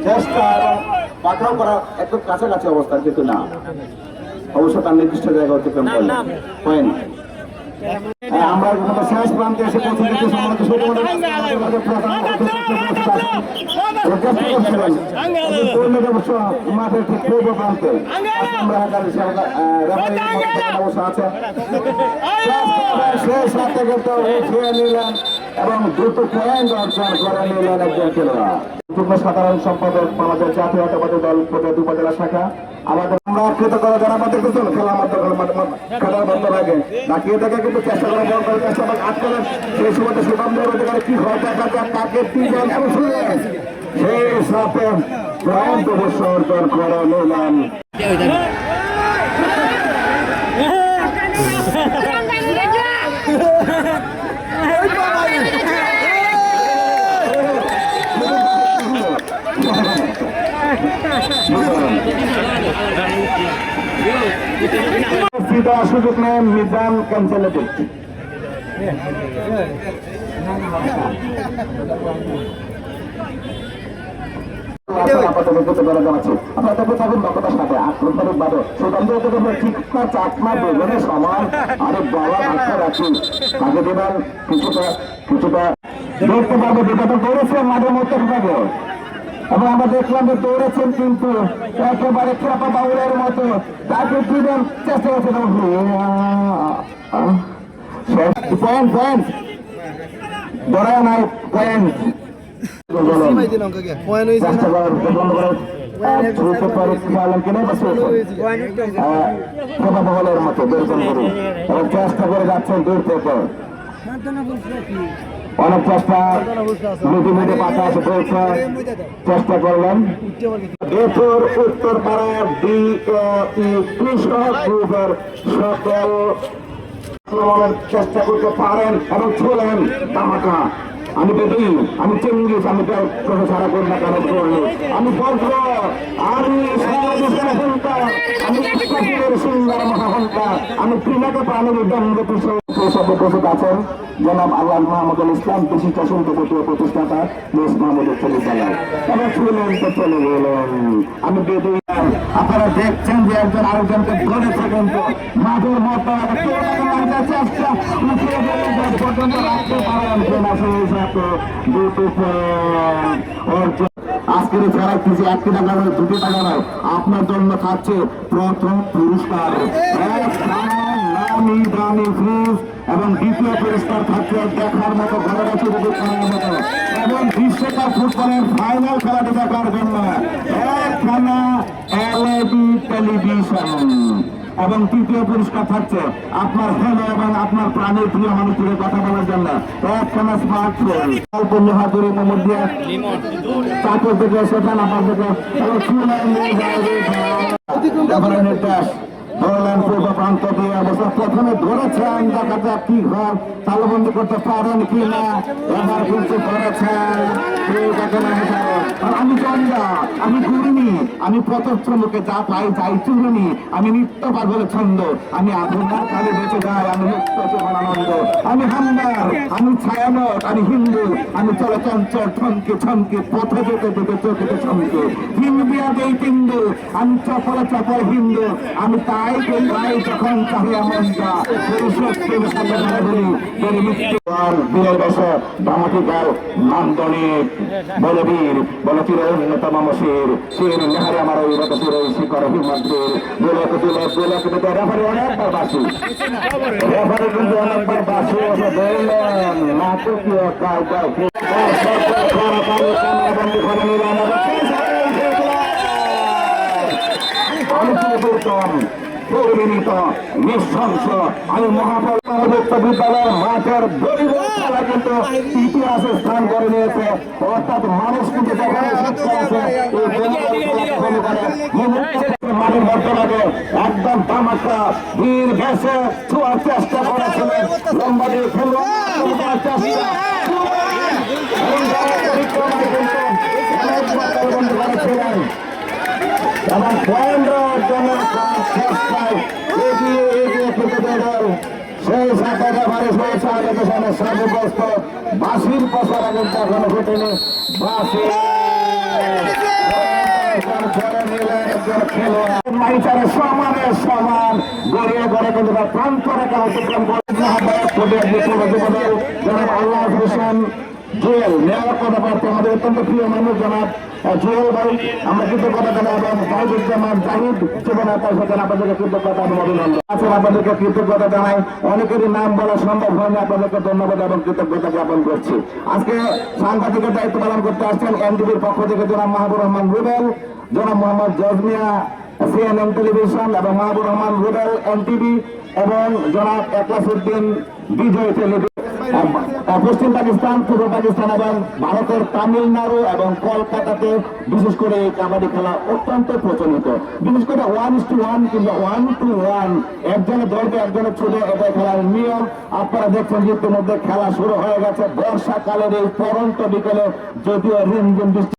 চেষ্টা এবং পাঠাও করা একদম কাছাকাছি অবস্থা, কিন্তু না, অবশ্য তার নির্দিষ্ট জায়গা অতিক্রম করলেন। পয়েন্ট আমরা শেষ প্রান্তে এসে পৌঁছে দিতে মাঠের ঠিক পূর্ব প্রান্তে শেষ রাতে কিন্তু উঠিয়ে নিলেন এবং দ্রুত পয়েন্ট অর্জন করে নিলেন একজন খেলোয়াড়। সাধারণ সম্পাদক আমাদের জাতীয়তাবাদী দল প্রতিটি উপজেলা শাখা আমাদের আমরা কৃতজ্ঞতা জানাবাদের পিছনে খেলার মাধ্যমে খেলার বন্ধ আগে বাকিয়ে থেকে কিন্তু চেষ্টা করে বল করে চেষ্টা করে আট করেন সেই সময় সুগন্ধ অধিকারে কি হয় দেখা যাক তাকে দিবেন এবং শুনলেন সেই সাথে পয়েন্ট অবশ্য অর্জন করে নিলেন। সুযোগ নেন মিজান ক্যান্সেলেটেড। মাঝে মধ্যে থাকবে এবং আমরা দেখলাম যে দৌড়েছেন কিন্তু একেবারে চাপা বাউলের মতো তাকে দিবেন চেষ্টা করছে দৌড়ায় নাই পয়েন্ট মতো চেষ্টা করে যাচ্ছেন দূর থেকে অনেক চেষ্টা মিটে পাশাপাশি করেছে চেষ্টা করলেন। উত্তর পাড়ার কৃষক গ্রুপের সকল চেষ্টা করতে পারেন এবং ছোলেন তামাকা। আমি বেদি, আমি চেঙ্গিস, আমি সারা করি না কেন আমি বজ্র, আমি সুন্দর মহাহন্তা, আমি তৃণাকে প্রাণীর উপস্থিত আছেন জনাব আল্লাহ মাহমুদুল ইসলাম বিশিষ্ট শিল্পপতি প্রতিষ্ঠাতা মিস মাহমুদ বিদ্যালয় এবং শুনলেন তো চলে গেলেন। আমি বেদি, আপনারা দেখছেন যে একজন আরেকজনকে ধরেছে কিন্তু মাঝের মতো চেষ্টা পর্যন্ত রাখতে পারেন কিনা সেই সাথে আজকের ছাড়া কিছু একটি টাকা নয়, দুটি টাকা নয়, আপনার জন্য থাকছে প্রথম পুরস্কার নামি দামি ফ্রিজ এবং দ্বিতীয় পুরস্কার থাকছে দেখার মতো ঘরে গেছে খেলার মতো এবং বিশ্বকাপ ফুটবলের ফাইনাল খেলাটি দেখার জন্য একখানা এলইডি টেলিভিশন এবং তৃতীয় পুরস্কার থাকছে আপনার ফোন এবং আপনার প্রাণের প্রিয় মানুষের কথা বলার জন্য একখানা স্মার্টফোন অল্প হাতুড়ির মধ্যে চাকর থেকে সেখানে আপনার থেকে নির্দেশ ধরলেন পূর্ব প্রান্ত দিয়ে অবশ্য প্রথমে ধরেছেন দেখা যাক কি ঘর তালবন্দি করতে পারেন কি না এবার কিন্তু করেছেন। আমি জন্দা, আমি ঘুরিনি, আমি পথশ্রমকে যা পাই যাই চুরিনি, আমি নিত্য পাগলের ছন্দ, আমি আধুনার কালে বেঁচে যাই, আমি মুক্ত জীবনানন্দ, আমি হামদার, আমি ছায়ানট, আমি হিন্দু, আমি চলচঞ্চল ছনকে ছনকে পথে যেতে যেতে চোখেতে ছনকে হিন্দুয়া দেই হিন্দু, আমি চপল চপল হিন্দু, আমি তাই যখন চাহিয়া মনটা বীরের বছর বামাটিকার নান্দনিক বলে বীর বলে চির অন্যতম মশির শির নেহারে আমার ওই রত চির শিকর হিমন্ত্রীর গোলক দিলক গোলক দিতে রেফারি অনেকবার বাসি রেফারি কিন্তু অনেকবার বাসি এসে বললেন নাটকীয় কায়দায় বন্দী করে নিলাম পরিণত নিঃশংস আমি মহাপরিত বিদ্যালয়ের মাঠের ভলিবল খেলা কিন্তু ইতিহাসে স্থান করে নিয়েছে অর্থাৎ মানুষ কিন্তু মাঠের মধ্যে লাগে একদম তামাশা বীর ভেসে ছোঁয়ার চেষ্টা করেছিলেন লম্বা দিয়ে খেলোয়াড় চেষ্টা করেছিলেন এবং পয়েন্ট অর্জনের চেষ্টায় এগিয়ে এগিয়ে খেতে দল সেই সাথে রেফারি হয়েছে আগে পেছনে সর্বগ্রস্ত বাঁশির পশারা কিন্তু এখনো ঘটেনি বাঁশি করে নিলেন একজন খেলোয়াড় মাইচারের সমানের সমান গড়িয়ে গড়ে কিন্তু তার প্রান্ত রেখা অতিক্রম করে জনাব আল্লাহ হোসেন জুয়েল নেওয়ার কথা পারছে আমাদের অত্যন্ত প্রিয় মানুষ জনাব জুয়েল ভাই আমরা কৃতজ্ঞতা জানাই এবং জাহিদুজ্জামান জাহিদ জীবনের তার সাথে আপনাদেরকে কৃতজ্ঞতা এবং অভিনন্দন আছে আপনাদেরকে কৃতজ্ঞতা জানাই অনেকেরই নাম বলা সম্ভব হয়নি আপনাদেরকে ধন্যবাদ এবং কৃতজ্ঞতা জ্ঞাপন করছি আজকে সাংবাদিকের দায়িত্ব পালন করতে আসছেন এনটিভির পক্ষ থেকে জনাব মাহবুব রহমান রুবেল জনাব মোহাম্মদ জজমিয়া সিএনএন টেলিভিশন এবং মাহবুব রহমান রুবেল এনটিভি এবং জনাব একলাসউদ্দিন বিজয় টেলিভিশন পশ্চিম পাকিস্তান পূর্ব পাকিস্তান এবং ভারতের তামিলনাড়ু এবং কলকাতাতে বিশেষ করে এই কাবাডি খেলা অত্যন্ত প্রচলিত বিশেষ করে 1:1 কিংবা 1:1 একজনের ধরবে একজনের ছুটে এটা খেলার নিয়ম আপনারা দেখছেন যে ইতিমধ্যে খেলা শুরু হয়ে গেছে বর্ষাকালের এই পরন্ত বিকেলে যদিও রিমঝিম বৃষ্টি